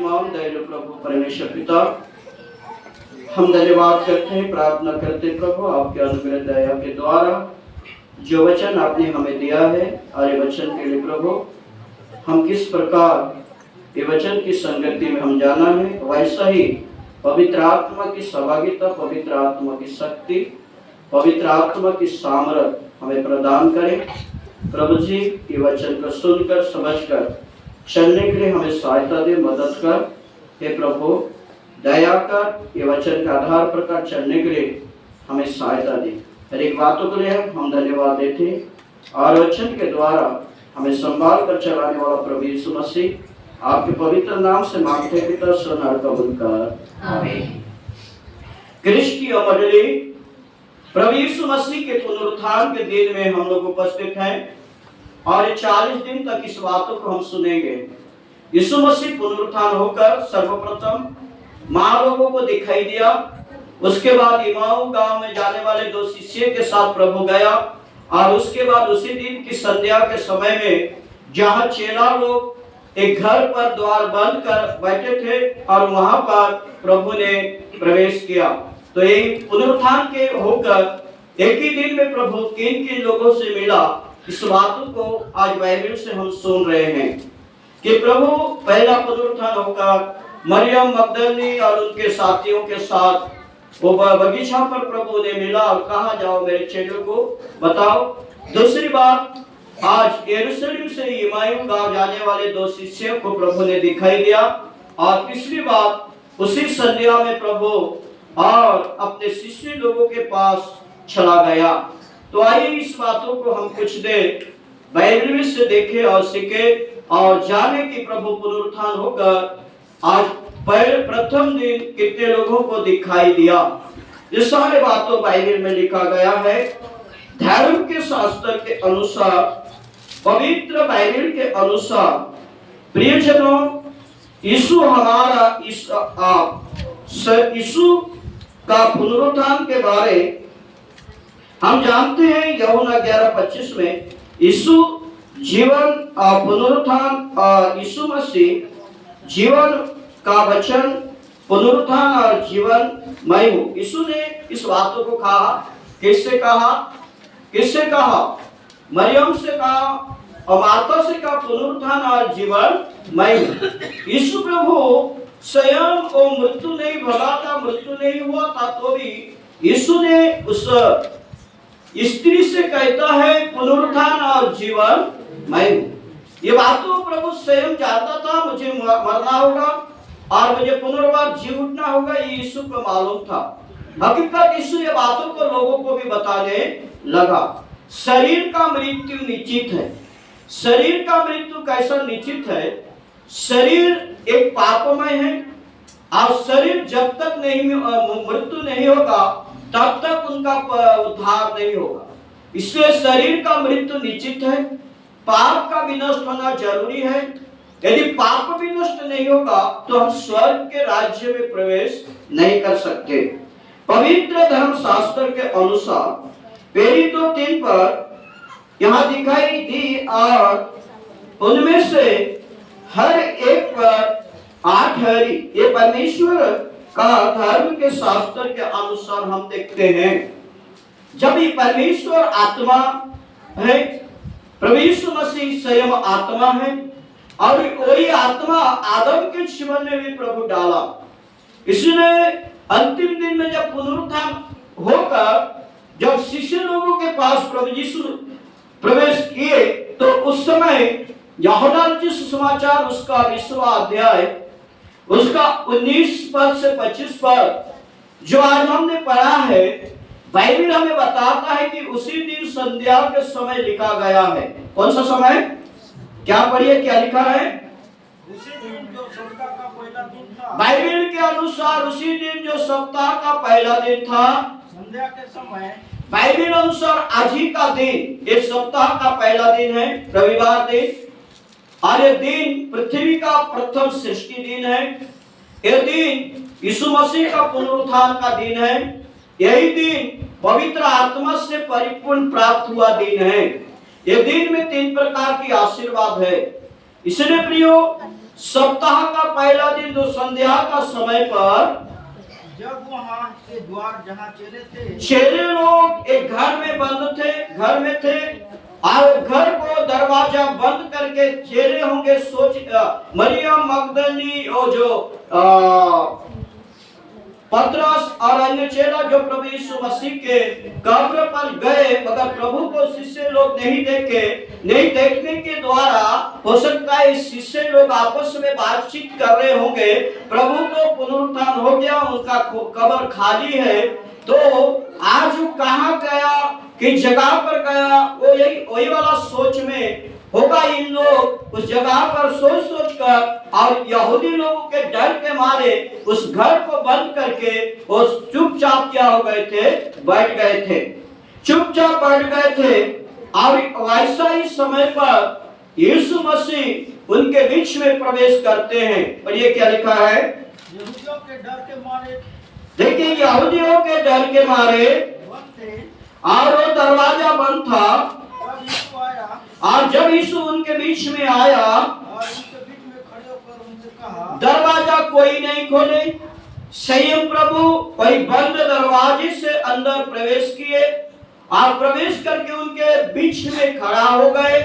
शक्तिमान दयालु प्रभु परमेश्वर पिता, हम धन्यवाद करते हैं, प्रार्थना करते हैं प्रभु आपके अनुग्रह दया के द्वारा जो वचन आपने हमें दिया है, और ये वचन के लिए प्रभु हम किस प्रकार ये वचन की संगति में हम जाना है, वैसा ही पवित्र आत्मा की सहभागिता, पवित्र आत्मा की शक्ति, पवित्र आत्मा की सामर्थ हमें प्रदान करें। प्रभु जी ये वचन को सुनकर समझकर चलने के लिए हमें सहायता दे, मदद कर। हे प्रभु दया कर, ये वचन का आधार प्रकार चलने के लिए हमें सहायता दे। हर एक बातों के लिए हम धन्यवाद देते हैं, और वचन के द्वारा हमें संभाल कर चलाने वाला प्रभु यीशु मसीह आपके पवित्र नाम से मांगते हैं पिता, सुन और कबूल कर, आमीन। कृष्ण की मंडली, प्रभु यीशु मसीह के पुनरुत्थान के दिन में हम लोग उपस्थित हैं, और 40 दिन तक इस बातों को हम सुनेंगे। यीशु मसीह पुनरुत्थान होकर सर्वप्रथम मां लोगों को दिखाई दिया, उसके बाद इमाऊ गांव में जाने वाले 2 शिष्य के साथ प्रभु गया, और उसके बाद उसी दिन की संध्या के समय में जहां चेला लोग एक घर पर द्वार बंद कर बैठे थे, और वहां पर प्रभु ने प्रवेश किया। तो ये पुनरुत्थान के होकर एक ही दिन में प्रभु किन किन लोगों से मिला, इस बातों को आज बाइबल से हम सुन रहे हैं कि प्रभु पहला पुनरुत्थान होकर मरियम मगदलिनी और उनके साथियों के साथ वो बगीचा पर प्रभु ने मिला और कहा, जाओ मेरे चेलों को बताओ। दूसरी बात, आज यरूशलेम से इमाम गांव जाने वाले 2 शिष्यों को प्रभु ने दिखाई दिया, और तीसरी बात, उसी संध्या में प्रभु और अपने शिष्य लोगों के पास चला गया। तो आइए इस बातों को हम कुछ देर बाइबल में से देखें और सीखे, और जाने कि प्रभु पुनरुत्थान होकर आज प्रथम दिन कितने लोगों को दिखाई दिया। ये सारे बातों बाइबल में लिखा गया है। धर्म के शास्त्र के अनुसार, पवित्र बाइबल के अनुसार, प्रियजनों, यीशु हमारा यीशु का पुनरुत्थान के बारे हम जानते हैं। यूहन्ना 11:25 में यीशु जीवन पुनरुत्थान, यीशु मसीह जीवन का वचन, पुनरुत्थान और जीवन मैं हूं। यीशु ने इस बातों को कहा, किससे कहा? किससे कहा? मरियम से कहा और मार्था से कहा, पुनरुत्थान और जीवन मैं हूं। यीशु प्रभु स्वयं को मृत्यु नहीं भगा था, मृत्यु नहीं हुआ था, तो भी यीशु ने उस स्त्री से कहता है, पुनरुत्थान और जीवन मैं हूं। ये बातों प्रभु स्वयं जानता था, मुझे मरना होगा और मुझे पुनर्वार जी उठना होगा, ये यीशु को मालूम था। हकीकत यीशु ये बातों को लोगों को भी बताने लगा। शरीर का मृत्यु निश्चित है। शरीर का मृत्यु कैसा निश्चित है? शरीर एक पापमय है, और शरीर जब तक मृत्यु नहीं होगा तब तक उनका उद्धार नहीं होगा। इसलिए शरीर का मृत्यु निश्चित है। पाप का भी नष्ट होना जरूरी है। यदि पाप भी नष्ट नहीं होगा तो हम स्वर्ग के राज्य में प्रवेश नहीं कर सकते। पवित्र धर्म शास्त्र के अनुसार पहली 2-3 पर यहाँ दिखाई दी, और उनमें से हर एक पर 8 हरी। ये परमेश्वर का धर्म के शास्त्र के अनुसार हम देखते हैं। जब ये परमेश्वर आत्मा है, प्रभु यीशु मसीह स्वयं आत्मा है, और वही आत्मा आदम के जीवन में भी प्रभु डाला। इसलिए अंतिम दिन में जब पुनरुत्थान होकर जब शिष्य लोगों के पास प्रभु यीशु प्रवेश किए, तो उस समय यूहन्ना सुसमाचार उसका 20वां अध्याय उसका 19 पद से 25 पद जो आज हमने पढ़ा है, बाइबल हमें बताता है कि उसी दिन संध्या के समय लिखा गया है। कौन सा समय? क्या पढ़िए, क्या लिखा है? उसी दिन जो सप्ताह का पहला दिन था। बाइबल के अनुसार उसी दिन जो सप्ताह का पहला दिन था, संध्या के समय। बाइबल अनुसार आज ही का दिन एक सप्ताह का पहला दिन है, रविवार दिन। और ये दिन पृथ्वी का प्रथम सृष्टि दिन है। यह दिन यीशु मसीह का पुनरुत्थान का दिन है। यही दिन पवित्र आत्मा से परिपूर्ण प्राप्त हुआ दिन है। यह दिन में 3 प्रकार की आशीर्वाद है। इसलिए प्रियो, सप्ताह का पहला दिन जो संध्या का समय पर जब वहाँ के द्वार जहाँ चले थे, चेले लोग एक घर में बंद थे, घर में थे, और घर को दरवाजा बंद करके चेले होंगे मरियम मगदली और जो पतरस और अन्य चेला जो प्रभु यीशु मसीह के कब्र पर गए, मगर प्रभु को शिष्य लोग नहीं देखने के द्वारा हो सकता है शिष्य लोग आपस में बातचीत कर रहे होंगे। प्रभु को पुनरुत्थान हो गया, उनका कब्र खाली है, तो आज वो कहाँ गया, किस जगह पर गया, वो वही वाला सोच में होगा। इन लोग उस जगह पर सोच कर और यहूदी लोगों के डर के मारे उस घर को बंद करके वो चुपचाप क्या हो गए थे, बैठ गए थे, चुपचाप बैठ गए थे। और वैसा ही समय पर यीशु मसीह उनके बीच में प्रवेश करते हैं। और ये क्या लिखा है, यहूदियों के डर के मारे, देखिए यहूदियों के डर के मारे बंद थे, और वो दरवाजा बंद था। तब यीशु आया और जब यीशु उनके बीच में आया और उनके बीच में खड़े होकर उनसे कहा, दरवाजा कोई नहीं खोले। संयम प्रभु कोई बंद दरवाजे से अंदर प्रवेश किए और प्रवेश करके उनके बीच में खड़ा हो गए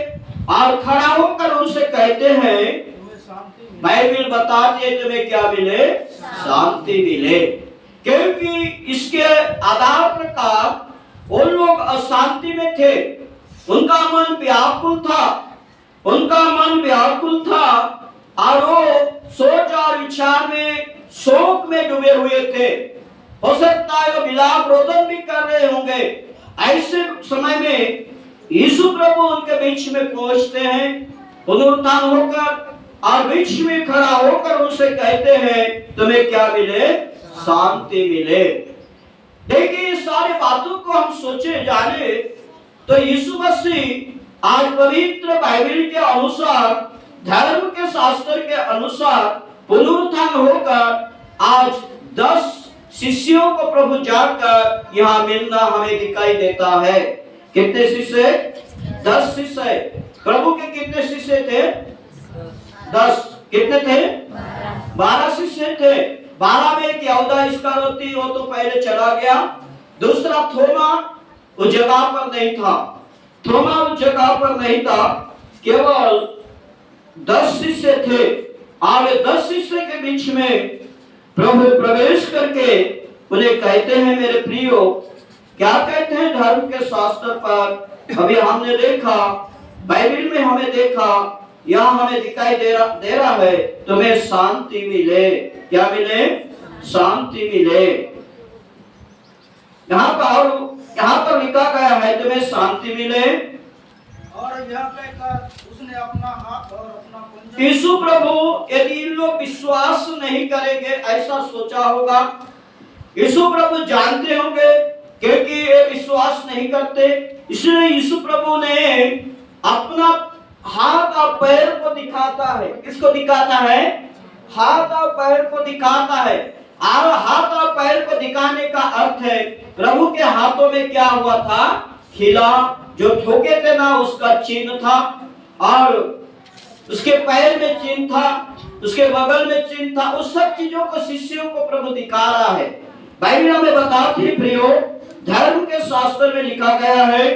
और खड़ा होकर उनसे कहते हैं, तुम्हें शांति मिले। बाइबल बताती है तुम्हें क्या मिले, शांति मिले। क्योंकि इसके आधार प्रकार वो लोग अशांति में थे, उनका मन व्याकुल था, उनका मन व्याकुल था और वो सोच और विचार में, शोक में डूबे हुए थे। हो सकता है वो विलाप रोदन भी कर रहे होंगे। ऐसे समय में यीशु प्रभु उनके बीच में पहुंचते हैं पुनरुत्थान होकर और बीच में खड़ा होकर उनसे कहते हैं, तुम्हें क्या मिले, शांति मिले। देखिए सारी बातों को हम सोचे जाने तो यीशु मसीह आज पवित्र बाइबल के अनुसार, धर्म के शास्त्र के अनुसार पुनरुत्थान होकर आज 10 शिष्यों को प्रभु जाकर यहाँ मिलना हमें दिखाई देता है। कितने शिष्य? 10 शिष्य। प्रभु के कितने शिष्य थे? 10। कितने थे? 12 शिष्य थे। 12 में एक यहूदा इस्करियोती, वो तो पहले चला गया। दूसरा थोमा उस जगह पर नहीं था, थोमा उस जगह पर नहीं था। केवल 10 शिष्य थे और 10 शिष्य के बीच में प्रभु प्रवेश करके उन्हें कहते हैं, मेरे प्रियो, क्या कहते हैं धर्म के शास्त्र पर? अभी हमने देखा, बाइबल में हमें देखा, यहाँ हमें दिखाई दे रहा है, तुम्हें शांति मिले। क्या मिले? शांति मिले। यहाँ पर लिखा गया है, तुम्हें शांति मिले। और यह कहकर उसने अपना हाथ और अपना पंजा, यीशु प्रभु यदि इन लोग विश्वास नहीं करेंगे, ऐसा सोचा होगा। यीशु प्रभु जानते होंगे क्योंकि ये विश्वास नहीं करते, इसलिए यीशु प्रभु ने अपना हाथ और पैर को दिखाता है। किसको दिखाता है? हाथ और पैर को दिखाता है। और हाथ और पैर को दिखाने का अर्थ है, प्रभु के हाथों में क्या हुआ था? खिला, जो ठोके थे ना उसका चिन्ह था, और उसके पैर में चिन्ह था, उसके बगल में चिन्ह था। उस सब चीजों को शिष्यों को प्रभु दिखा रहा है। बाइबल हमें बताती है प्रियो, धर्म के शास्त्र में लिखा गया है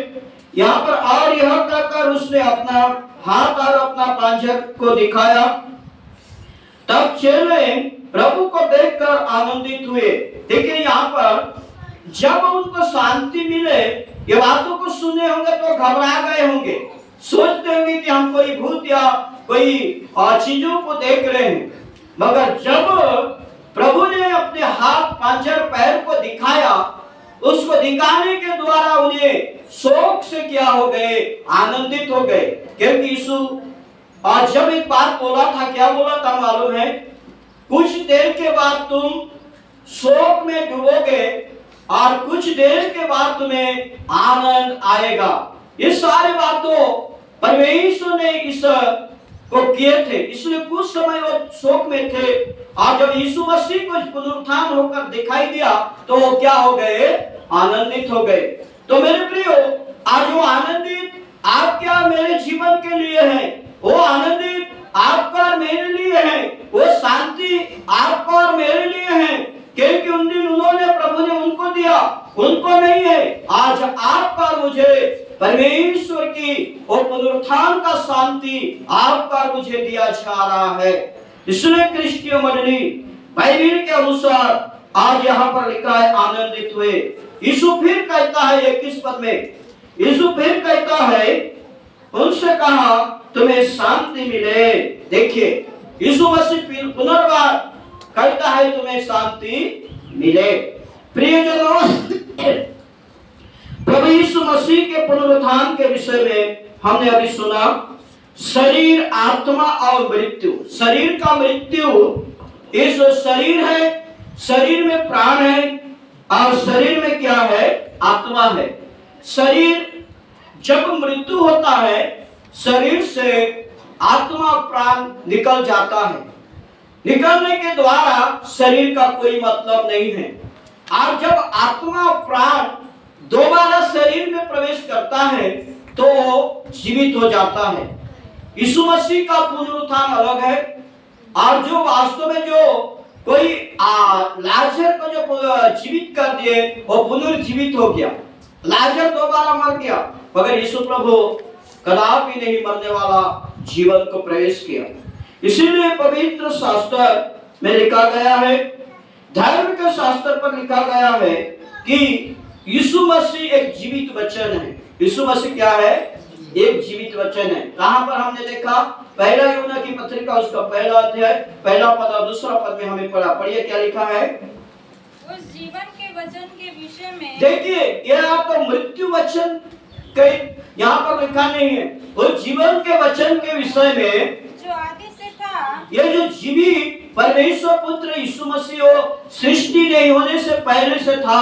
यहाँ पर, और यह कहकर उसने अपना हाथ और अपना पंजा को दिखाया। तब चेले प्रभु को देखकर आनंदित हुए। देखिए यहाँ पर जब उनको शांति मिले, ये बातों को सुने होंगे तो घबरा गए होंगे, सोचते होंगे कि हम कोई भूत या कोई चीजों को देख रहे हैं। मगर जब प्रभु ने अपने हाथ, पंजा, पैर को दिखाया, उसको दिखाने के द्वारा उन्हें शोक से क्या हो गए? आनंदित हो गए। क्योंकि यीशु आज जब एक बात बोला था, क्या बोला था मालूम है? कुछ देर के बाद तुम शोक में डूबोगे और कुछ देर के बाद तुम्हें आनंद आएगा। ये सारी बातों परमेश्वर ने इस को किए थे, इसलिए कुछ समय वो शोक में थे, और जब यीशु मसीह को पुनरुत्थान होकर दिखाई दिया तो वो क्या हो गए? आनंदित हो गए। तो मेरे प्रियो, आज वो आनंदित आप क्या मेरे जीवन के लिए है, वो आनंदित आपका और मेरे लिए है, वो शांति आपका और मेरे लिए है, क्योंकि उन दिन उन्होंने, प्रभु ने उनको दिया, उनको नहीं है। आज आपका और मुझे परमेश्वर की वो पुनरुत्थान का शांति आपका और मुझे दिया जा रहा है। इसलिए क्रिस्टियन मंडली बाइबल के अनुसार आज यहाँ पर लिखा है, आनंदित हुए। यीशु फिर कहता है 21 पद में, यीशु फिर कहता है, उनसे कहा तुम्हें शांति मिले। देखिए यीशु मसीह पुनर्बार कहता है तुम्हें शांति मिले। प्रियजनों, प्रभु यीशु मसीह के पुनरुत्थान के विषय में हमने अभी सुना, शरीर, आत्मा और मृत्यु। शरीर का मृत्यु, इस शरीर है, शरीर में प्राण है और शरीर में क्या है, आत्मा है। शरीर जब मृत्यु होता है, शरीर से आत्मा प्राण निकल जाता है। निकलने के द्वारा शरीर का कोई मतलब नहीं है। और जब आत्मा प्राण दोबारा शरीर में प्रवेश करता है तो जीवित हो जाता है। यीशु मसीह का पुनरुत्थान अलग है। और जो वास्तव में जो कोई लाजर को जो जीवित कर दिए, वो पुनर्जीवित हो गया। लाजर दोबारा मर गया, मगर यीशु प्रभु कदापि नहीं मरने वाला जीवन को प्रवेश किया। इसीलिए पवित्र शास्त्र में लिखा गया है, धर्म के शास्त्र पर लिखा गया है कि यीशु मसीह एक जीवित वचन है। यीशु मसीह क्या है, एक जीवित वचन है। कहां पर हमने देखा, पहला यूहन्ना की पत्रिका उसका पहला अध्याय पहला पद और दूसरा पद में हमें पढ़ा। पढ़िए क्या लिखा है, उस जीवन के वचन के विषय में। देखिए यह आपका मृत्यु वचन यहाँ पर लिखा नहीं है, उस जीवन के वचन के विषय में जो आदि से था, यह जो जीवित परमेश्वर पुत्र यीशु मसीह सृष्टि नहीं होने से पहले से था,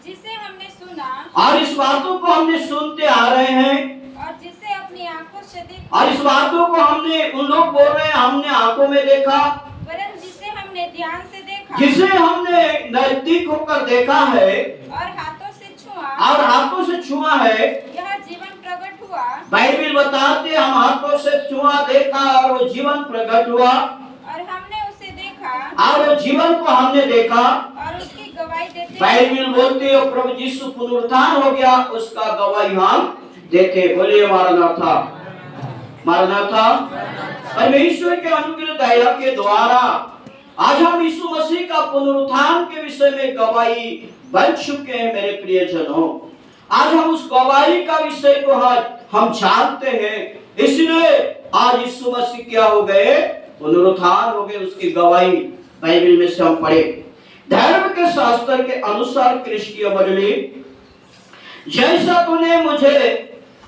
जिसे हमने सुना और इस बातों को हमने सुनते आ रहे हैं, और जिसे अपनी आंखों से देखा, और इस बातों को हमने, उन लोग बोल रहे हैं हमने आंखों में देखा, वरन जिसे हमने ध्यान से देखा, जिसे हमने नजदीक होकर देखा है और हाथों से छुआ, और हाथों से छुआ है। यह जीवन प्रकट हुआ। बाइबल बताते हम हाथों से छुआ, देखा और वो जीवन प्रकट हुआ, और हमने उसे देखा, और वो जीवन को हमने देखा और उसकी गवाही देते। बाइबल बोलती है प्रभु यीशु पुनरुत्थान हो गया, उसका गवाही हम देते। बोलिए मारनाथा, मारनाथा। परमेश्वर के अनुग्रह दया के द्वारा आज हम यीशु मसीह का पुनरुत्थान के विषय में गवाही बन चुके हैं। मेरे प्रियजनों, आज हम उस गवाही का विषय को हम जानते हैं। इसलिए आज यीशु मसीह क्या हो गए, पुनरुत्थान हो गए, उसकी गवाही बाइबल में से हम पढ़े। धर्म के शास्त्र के अनुसार क्रिस्टियन मंडली, जैसा तूने मुझे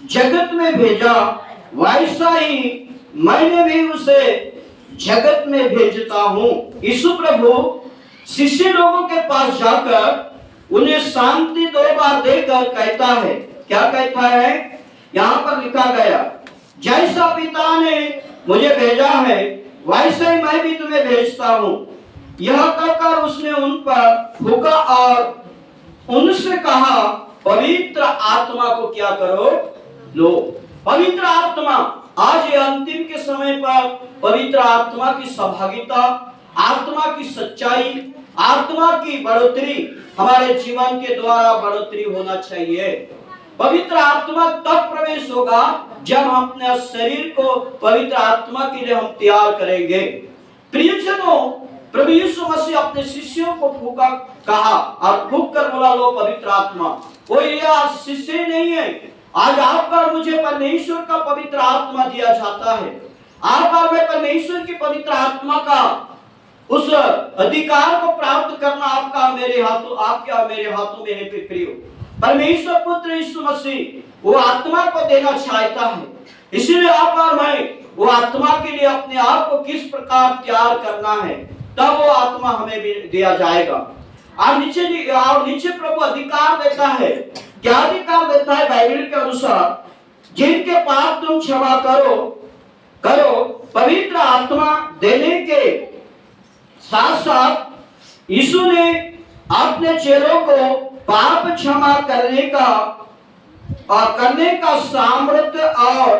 जगत में भेजा, वैसा ही मैंने भी उसे जगत में भेजता हूँ। यीशु प्रभु शिष्य लोगों के पास जाकर उन्हें शांति 2 बार देकर कहता है, क्या कहता है, यहाँ पर लिखा गया, जैसा पिता ने मुझे भेजा है वैसे ही मैं भी तुम्हें भेजता हूँ। यह कहकर उसने उन पर फूंका और उनसे कहा, पवित्र आत्मा को क्या करो, लो। पवित्र आत्मा, आज ये अंतिम के समय पर पवित्र आत्मा की सहभागिता, आत्मा की सच्चाई, आत्मा की बढ़ोतरी हमारे जीवन के द्वारा बढ़ोतरी होना चाहिए। पवित्र आत्मा तब प्रवेश होगा जब हम अपने शरीर को पवित्र आत्मा के लिए हम तैयार करेंगे। प्रियजनों, प्रभु यीशु मसीह अपने शिष्यों को फूंका, कहा और फूंक कर बोला, लो पवित्र आत्मा। कोई आज शिष्य नहीं है, आज आपका और मुझे परमेश्वर का पवित्र आत्मा दिया जाता है। आप और मैं परमेश्वर की पवित्र आत्मा का उस अधिकार को प्राप्त करना आपका मेरे हाथों, आपके और मेरे हाथों में है। प्रियो, परमेश्वर पुत्र यीशु मसीह वो आत्मा को देना चाहता है। इसीलिए आप और मैं वो आत्मा के लिए अपने आप को किस प्रकार तैयार करना है, तब वो आत्मा हमें भी दिया जाएगा। और नीचे प्रभु अधिकार देता है। क्या अधिकार देता है बाइबल के अनुसार, जिनके पाप तुम क्षमा करो पवित्र आत्मा देने के साथ साथ यीशु ने अपने चेलों को पाप क्षमा करने का सामर्थ्य और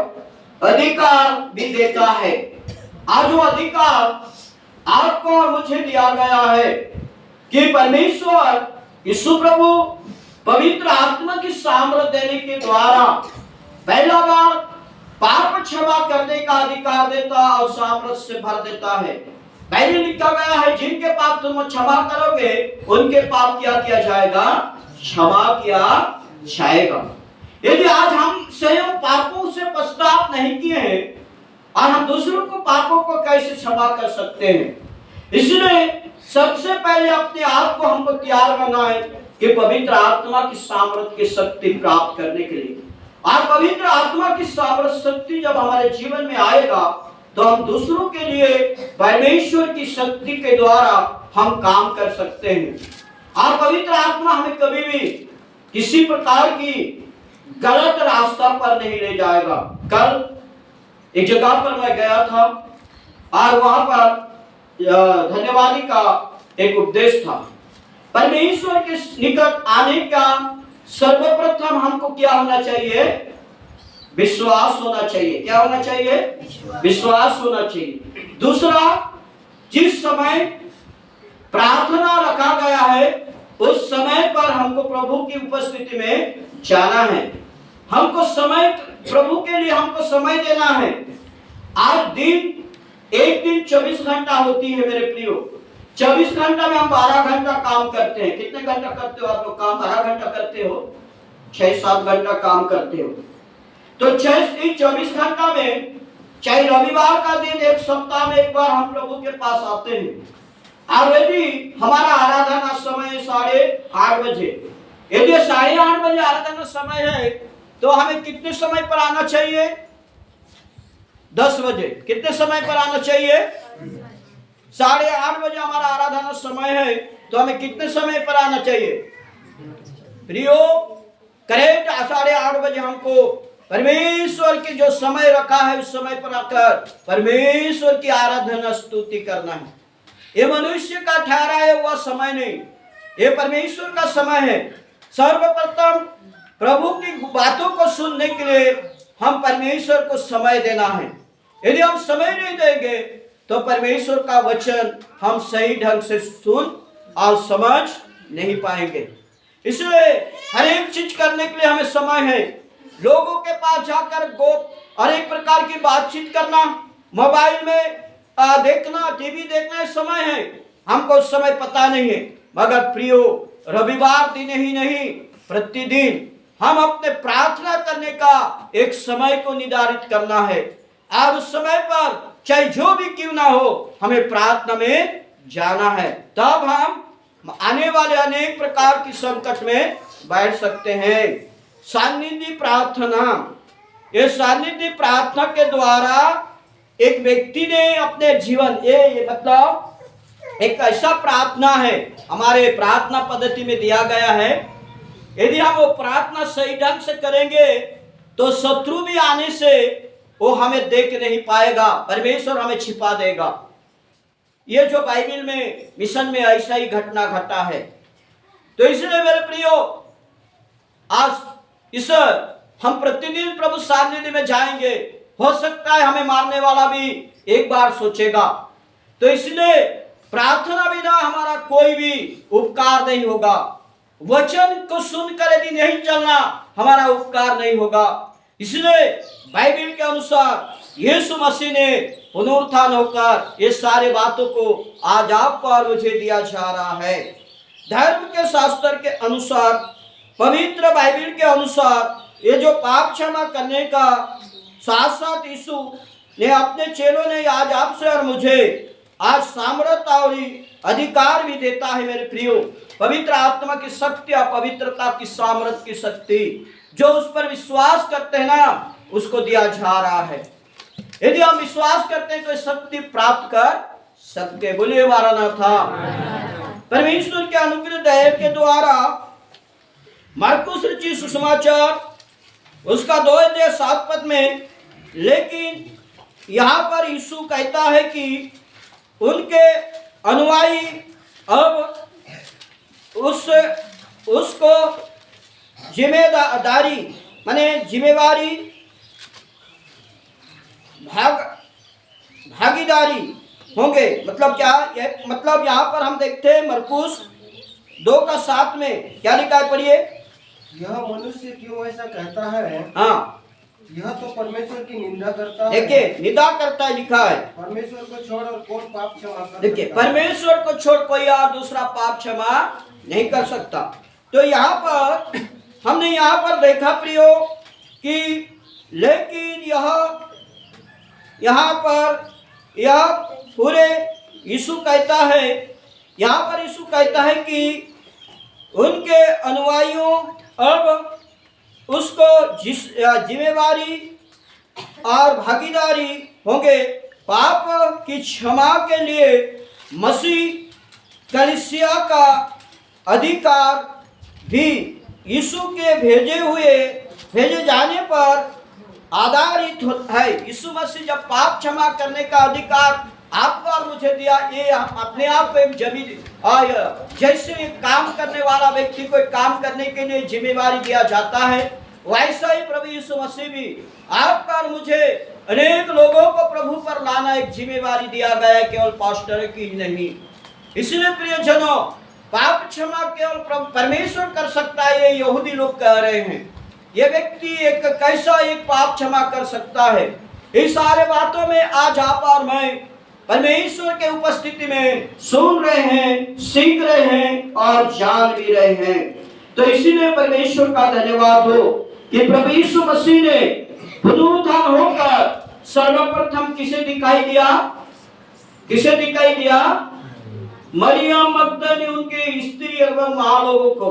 अधिकार भी देता है। आज वो अधिकार आपको और मुझे दिया गया है कि परमेश्वर यीशु प्रभु पवित्र आत्मा की सामर्थ्य देने के द्वारा पहला बार पाप क्षमा करने का अधिकार देता और सामर्थ्य से भर देता है। पहले लिखा गया है, जिनके पाप तुम क्षमा करोगे उनके पाप क्या किया जाएगा? क्षमा किया जाएगा। यदि आज हम स्वयं पापों से पश्चाताप नहीं किए हैं और हम दूसरों को पापों को कैसे क्षमा कर सकते हैं? इसलिए सबसे पहले अपने आप को हमको तैयार करना है कि पवित्र आत्मा की सामर्थ्य की शक्ति प्राप्त करने के लिए। और पवित्र आत्मा की सामर्थ्य शक्ति जब हमारे जीवन में आएगा तो हम दूसरों के लिए परमेश्वर की शक्ति के द्वारा हम काम कर सकते हैं। और पवित्र आत्मा हमें कभी भी किसी प्रकार की गलत रास्ता पर नहीं ले जाएगा। कल एक जगह पर मैं गया था और वहां पर धन्यवादी का एक उपदेश था। परमेश्वर के निकट आने का सर्वप्रथम हमको क्या होना चाहिए? विश्वास होना चाहिए। क्या होना चाहिए? विश्वास होना चाहिए। दूसरा, जिस समय प्रार्थना रखा गया है उस समय पर हमको प्रभु की उपस्थिति में जाना है। हमको समय, प्रभु के लिए हमको समय देना है। आज दिन, एक दिन 24 घंटा होती है मेरे प्रियो। 24 घंटा में हम 12 घंटा काम करते हैं। कितने घंटा करते हो आप लोग काम? 12 घंटा करते हो, 6-7 घंटा काम करते हो। तो 24 घंटा में चाहे रविवार का दिन, एक सप्ताह में एक बार हम प्रभु के पास आते हैं। और यदि हमारा आराधना समय 8:30 बजे, यदि 8:30 बजे आराधना समय है तो हमें कितने समय पर आना चाहिए? 10 बजे। कितने समय पर आना चाहिए? 8:30 बजे हमारा आराधना समय है तो हमें कितने समय पर आना चाहिए? प्रियो, करेक्ट 8:30 बजे हमको परमेश्वर के जो समय रखा है उस समय पर आकर परमेश्वर की आराधना स्तुति करना है। ये मनुष्य का ठहराया हुआ समय नहीं, ये परमेश्वर का समय है। सर्वप्रथम प्रभु की बातों को सुनने के लिए हम परमेश्वर को समय देना है। यदि हम समय नहीं देंगे तो परमेश्वर का वचन हम सही ढंग से सुन और समझ नहीं पाएंगे। इसलिए हर एक चीज करने के लिए हमें समय है। लोगों के पास जाकर अनेक प्रकार की बातचीत करना, मोबाइल में देखना, टीवी देखना समय है, हमको समय पता नहीं है। मगर प्रियो, रविवार दिन ही नहीं, प्रतिदिन हम अपने प्रार्थना करने का एक समय को निर्धारित करना है। और उस समय पर चाहे जो भी क्यों ना हो, हमें प्रार्थना में जाना है। तब हम आने वाले अनेक प्रकार की संकट में बैठ सकते हैं। सान्निध्य प्रार्थना, ये सान्निध्य प्रार्थना के द्वारा एक व्यक्ति ने अपने जीवन, ये मतलब एक ऐसा प्रार्थना है, हमारे प्रार्थना पद्धति में दिया गया है। यदि हम वो प्रार्थना सही ढंग से करेंगे तो शत्रु भी आने से वो हमें देख नहीं पाएगा, परमेश्वर हमें छिपा देगा। ये जो बाइबल में मिशन में ऐसा ही घटना घटा है। तो इसलिए मेरे प्रियो, आज इस हम प्रतिदिन प्रभु सान्निध्य में जाएंगे। हो सकता है हमें मारने वाला भी एक बार सोचेगा। तो इसलिए प्रार्थना बिना हमारा कोई भी उपकार नहीं होगा। वचन को सुनकर यदि नहीं चलना, हमारा उपकार नहीं होगा। इसलिए बाइबल के अनुसार यीशु मसीह ने पुनरुत्थान होकर ये सारे बातों को आज आपको और मुझे दिया जा रहा है। धर्म के शास्त्र के अनुसार, पवित्र बाइबल के अनुसार, ये जो पाप क्षमा करने का साथ साथ यीशु ने अपने चेलों ने आज आपसे और मुझे आज सामर्थ्य और अधिकार भी देता है। मेरे प्रियो, पवित्र आत्मा की शक्ति और पवित्रता की सामर्थ्य की शक्ति जो उस पर विश्वास करते हैं ना, उसको दिया जा रहा है। यदि हम विश्वास करते हैं तो शक्ति प्राप्त कर सकते। बोलिए मारानाथा। परमेश्वर के अनुग्रह दया के द्वारा मार्कुस रचित सुसमाचार उसका 2:7 में, लेकिन यहाँ पर यीशु कहता है कि उनके अनुयायी अब उसको जिम्मेदारी माने जिम्मेवारी भागीदारी होंगे। मतलब क्या, मतलब यहाँ पर हम देखते हैं मरकुस 2:7 में क्या लिखा है, पढ़िए। यह मनुष्य क्यों ऐसा कहता है, हाँ, यह तो परमेश्वर की निंदा करता है। देखिए निंदा करता है लिखा है। परमेश्वर को छोड़ और कौन पाप क्षमा कर देखिए सकता है? परमेश्वर को छोड़ कोई और दूसरा पाप क्षमा नहीं कर सकता। तो यहाँ पर हमने यहाँ पर देखा प्रियो कि लेकिन यहाँ पर यह पूरे यीशु कहता है, यहाँ पर यीशु कहता है कि उनके अनुयायियों अब उसको जिम्मेवारी और भागीदारी होंगे पाप की क्षमा के लिए। मसीह कलीसिया का अधिकार भी यीशु के भेजे जाने पर आधारित है। यीशु मसीह जब पाप क्षमा करने का अधिकार आपको और मुझे दिया, ये अपने आप को एक जैसे एक काम करने वाला व्यक्ति को एक काम करने के लिए जिम्मेवारी दिया जाता है, वैसा ही प्रभु यीशु मसीह भी आपका और मुझे अनेक लोगों को प्रभु पर लाना एक जिम्मेवारी दिया गया है, केवल पास्टर की नहीं। इसलिए प्रियजनों, पाप क्षमा केवल परमेश्वर कर सकता है, ये यहूदी लोग कह रहे हैं। ये व्यक्ति एक कैसा एक पाप क्षमा कर सकता है? इस सारे बातों में आज आप और मैं परमेश्वर के उपस्थिति में सुन रहे हैं, सीख रहे हैं और जान भी रहे हैं। तो इसीलिए परमेश्वर का धन्यवाद हो कि प्रभु यीशु मसीह ने पुनरुत्थान होकर सर्वप्रथम किसे दिखाई दिया? किसे दिखाई दिया? मरियम मगदलीनी उनके स्त्री और महालोगों को।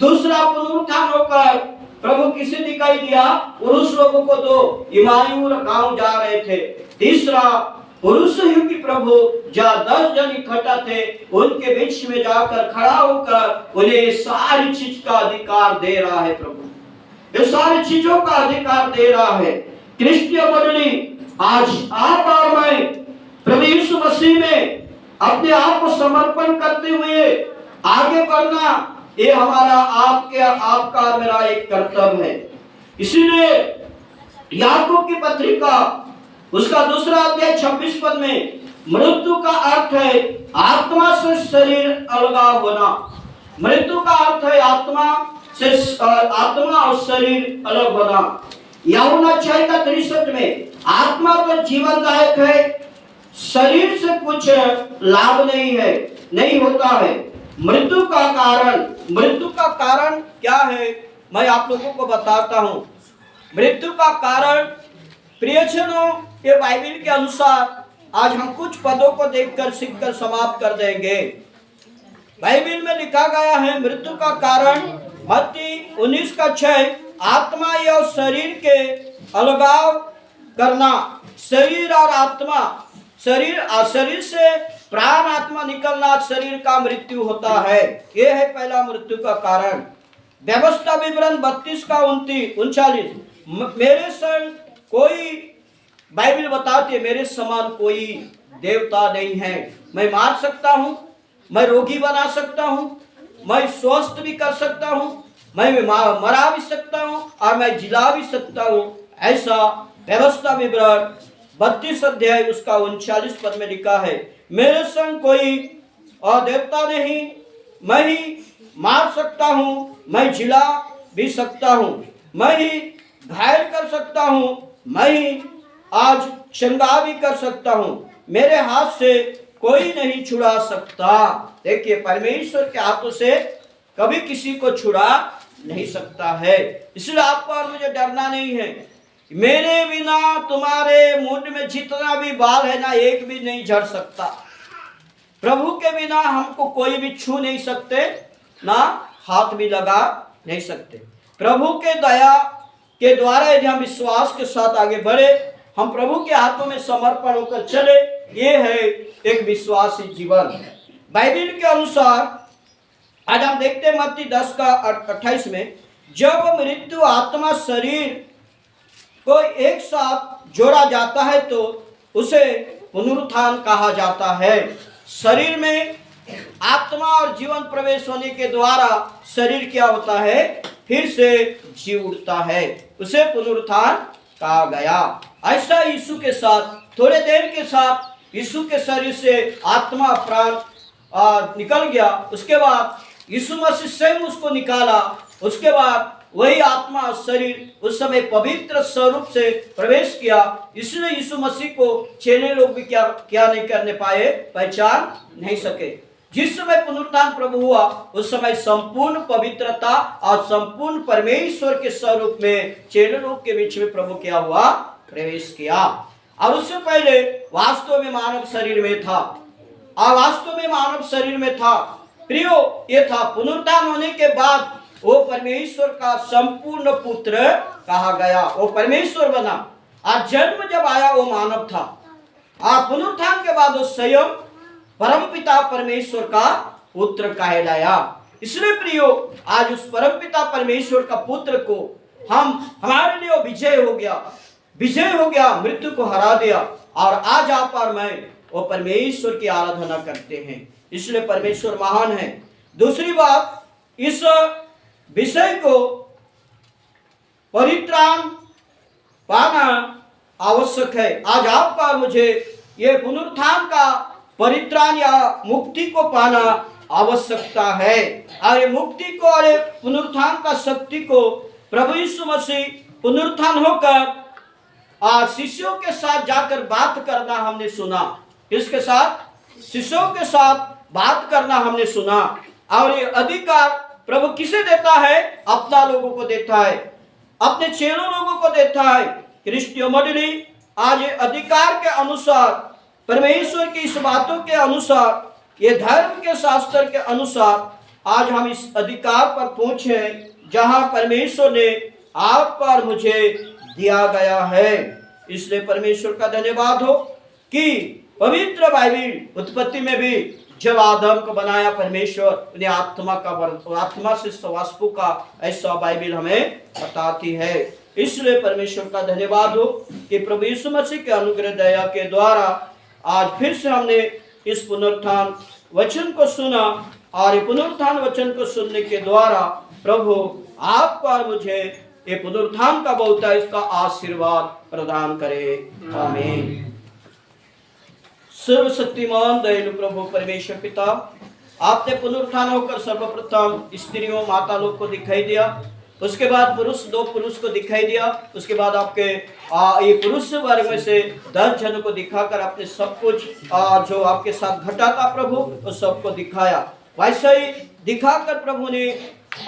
दूसरा पुनरुत्थान होकर प्रभु किसे दिखाई दिया? पुरुष लोगों को। दो इमायूर गांव जा रहे थे। तीसरा पुरुष ही प्रभु जहाँ 10 जन इकट्ठा थे उनके बीच में जाकर खड़ा होकर उन्हें सारी चीज का अधिकार दे रहा है। प्रभु ये सारी चीजों का अधिकार दे रहा है। क्रिस्तीय मंडली, आज आप और मैं प्रभु यीशु मसीह में अपने आप को समर्पण करते हुए आगे बढ़ना, ये हमारा आपका और मेरा एक कर्तव्य है। इसीलिए याकूब की पत्रिका उसका 2 अध्याय 26 पद में मृत्यु का अर्थ है आत्मा से शरीर अलगाव होना। मृत्यु का अर्थ है आत्मा और शरीर अलग होना। यूहन्ना 6:63 में आत्मा तो जीवनदायक है, शरीर से कुछ लाभ नहीं होता है। मृत्यु का कारण क्या है, मैं आप लोगों को बताता हूं। मृत्यु का कारण प्रियजनों के बाइबल के अनुसार आज हम कुछ पदों को देखकर सीखकर समाप्त कर देंगे। बाइबल में लिखा गया है मृत्यु का कारण मत्ती 19:6 आत्मा या शरीर के अलगाव करना। शरीर और आत्मा, शरीर से प्राण आत्मा निकलना, शरीर का मृत्यु होता है। यह है पहला मृत्यु का कारण। व्यवस्था विवरण 32:39 मेरे संग कोई, बाइबल बताती है मेरे समान कोई देवता नहीं है। मैं मार सकता हूं, मैं रोगी बना सकता हूं, मैं स्वस्थ भी कर सकता हूं, मैं मरा भी सकता हूं और मैं जिला भी सकता हूं। ऐसा व्यवस्था विवरण 32 अध्याय उसका 39 पद में लिखा है। मेरे संग कोई और देवता नहीं, मैं ही मार सकता हूं, मैं जिला भी सकता हूं, मैं ही घायल कर सकता हूं, मैं ही आज चंगा भी कर सकता हूं। मेरे हाथ से कोई नहीं छुड़ा सकता। देखिए परमेश्वर के हाथों से कभी किसी को छुड़ा नहीं सकता है। इसलिए आपको और मुझे डरना नहीं है। मेरे बिना तुम्हारे मुंड में जितना भी बाल है ना, एक भी नहीं झड़ सकता। प्रभु के बिना हमको कोई भी छू नहीं सकते, ना हाथ भी लगा नहीं सकते। प्रभु के दया के द्वारा यदि हम विश्वास के साथ आगे बढ़े, हम प्रभु के हाथों में समर्पण होकर चले, ये है एक विश्वासी जीवन। बाइबल के अनुसार आज हम देखते हैं मत्ती 10:28 में जब मृत्यु आत्मा शरीर को एक साथ जोड़ा जाता है तो उसे पुनरुत्थान कहा जाता है। शरीर में आत्मा और जीवन प्रवेश होने के द्वारा शरीर क्या होता है? फिर से जी उठता है, उसे पुनरुत्थान कहा गया। ऐसा यीशु के साथ थोड़े देर के साथ यीशु के शरीर से आत्मा प्राण निकल गया। उसके बाद यीशु मसीह स्वयं उसको निकाला। उसके बाद वही आत्मा शरीर उस समय पवित्र स्वरूप से प्रवेश किया। इसलिए यीशु मसीह को चेले लोग भी क्या नहीं करने पाए, पहचान नहीं सके। जिस समय पुनरुत्थान प्रभु हुआ उस समय संपूर्ण पवित्रता और संपूर्ण परमेश्वर के स्वरूप में चेले लोग के बीच में प्रभु क्या हुआ, प्रवेश किया। और उससे पहले वास्तव में मानव शरीर में था, और वास्तव में मानव शरीर में था। प्रियो, ये था पुनरुत्थान होने के बाद वो परमेश्वर का संपूर्ण पुत्र कहा गया, वो परमेश्वर बना। आज जन्म जब आया वो मानव था, और पुनरुत्थान के बाद वो स्वयं परमपिता परमेश्वर का पुत्र कहलाया। इसलिए प्रियो, आज उस परमपिता परमेश्वर का पुत्र को हमारे लिए विजय हो गया, मृत्यु को हरा दिया। और आज आप और मैं वो परमेश्वर की आराधना करते हैं, इसलिए परमेश्वर महान है। दूसरी बात, इस विषय को परित्राण पाना आवश्यक है। आज आपका और मुझे ये पुनरुत्थान का परित्राण या मुक्ति को पाना आवश्यकता है। और ये मुक्ति को और ये पुनरुत्थान का शक्ति को प्रभु यीशु मसीह पुनरुत्थान होकर शिष्यों के साथ जाकर बात करना हमने सुना। किसके साथ? शिष्यों के साथ बात करना हमने सुना। और ये अधिकार प्रभु किसे देता है? अपना लोगों को देता है, अपने चेलों लोगों को देता है। क्रिस्टियो मंडली, आज ये अधिकार के अनुसार, परमेश्वर की इस बातों के अनुसार, ये धर्म के शास्त्र के अनुसार आज हम इस अधिकार पर पहुंचे जहां परमेश्वर ने आपको और मुझे दिया गया है। इसलिए परमेश्वर का धन्यवाद हो कि पवित्र बाइबिल उत्पत्ति में भी जब आदम को बनाया परमेश्वर, उन्हें आत्मा से स्वास्पु का ऐसा बाइबिल हमें बताती है। इसलिए परमेश्वर का धन्यवाद हो कि प्रभु यीशु मसीह के अनुग्रह दया के द्वारा आज फिर से हमने इस पुनरुत्थान वचन को सुना। और ये पुनरुत्थान वचन को सुनने के द्वारा प्रभु आपको और मुझे ये पुनरुत्थान का बहुतायत इसका आशीर्वाद प्रदान करे। आमीन। सर्वशक्तिमान दयालु प्रभु परमेश्वर पिता, आपने पुनरुत्थान होकर सर्वप्रथम स्त्रियों माता लोग को दिखाई दिया, उसके बाद दो पुरुष को दिखाई दिया, उसके बाद आपके ये पुरुष वर्ग में से 10 जनों को दिखाकर आपने सब कुछ जो आपके साथ घटा था प्रभु उस सबको दिखाया। वैसे ही दिखाकर प्रभु ने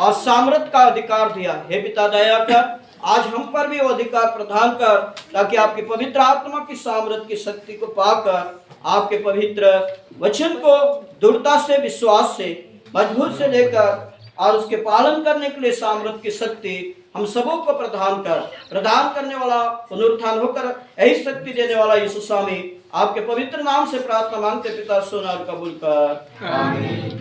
और सामर्थ का अधिकार दिया। हे पिता दया कर, आज हम पर भी वो अधिकार प्रदान कर, ताकि आपकी पवित्र आत्मा की सामर्थ की शक्ति को पाकर आपके पवित्र वचन को दृढ़ता से, विश्वास से, मजबूत से लेकर और उसके पालन करने के लिए सामर्थ की शक्ति हम सबों को प्रदान करने वाला, पुनरुत्थान होकर यही शक्ति देने वाला यीशु स्वामी, आपके पवित्र नाम से प्रार्थना मांगते पिता, सुन और कबूल कर। आमीन।